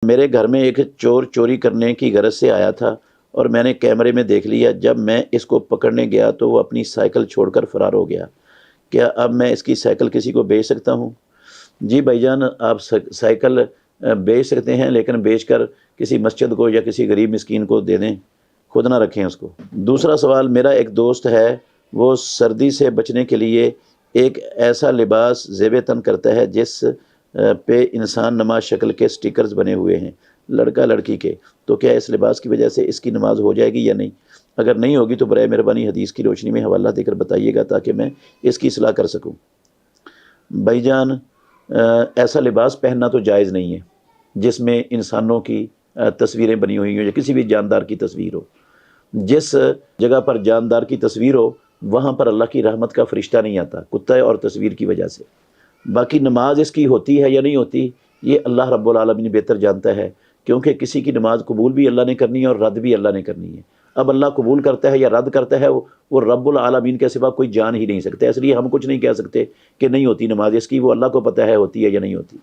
میرے گھر میں ایک چور چوری کرنے کی غرض سے آیا تھا اور میں نے کیمرے میں دیکھ لیا۔ جب میں اس کو پکڑنے گیا تو وہ اپنی سائیکل چھوڑ کر فرار ہو گیا۔ کیا اب میں اس کی سائیکل کسی کو بیچ سکتا ہوں؟ جی بھائی جان، آپ سائیکل بیچ سکتے ہیں، لیکن بیچ کر کسی مسجد کو یا کسی غریب مسکین کو دے دیں، خود نہ رکھیں اس کو۔ دوسرا سوال، میرا ایک دوست ہے، وہ سردی سے بچنے کے لیے ایک ایسا لباس زیب تن کرتا ہے جس پہ انسان نما شکل کے سٹیکرز بنے ہوئے ہیں، لڑکا لڑکی کے، تو کیا اس لباس کی وجہ سے اس کی نماز ہو جائے گی یا نہیں؟ اگر نہیں ہوگی تو برائے مہربانی حدیث کی روشنی میں حوالہ دے کر بتائیے گا تاکہ میں اس کی اصلاح کر سکوں۔ بھائی جان، ایسا لباس پہننا تو جائز نہیں ہے جس میں انسانوں کی تصویریں بنی ہوئی ہوں یا کسی بھی جاندار کی تصویر ہو۔ جس جگہ پر جاندار کی تصویر ہو وہاں پر اللہ کی رحمت کا فرشتہ نہیں آتا، کتا اور تصویر کی وجہ سے۔ باقی نماز اس کی ہوتی ہے یا نہیں ہوتی، یہ اللہ رب العالمین بہتر جانتا ہے، کیونکہ کسی کی نماز قبول بھی اللہ نے کرنی ہے اور رد بھی اللہ نے کرنی ہے۔ اب اللہ قبول کرتا ہے یا رد کرتا ہے وہ رب العالمین کے سوا کوئی جان ہی نہیں سکتا، اس لیے ہم کچھ نہیں کہہ سکتے کہ نہیں ہوتی نماز اس کی، وہ اللہ کو پتہ ہے ہوتی ہے یا نہیں ہوتی۔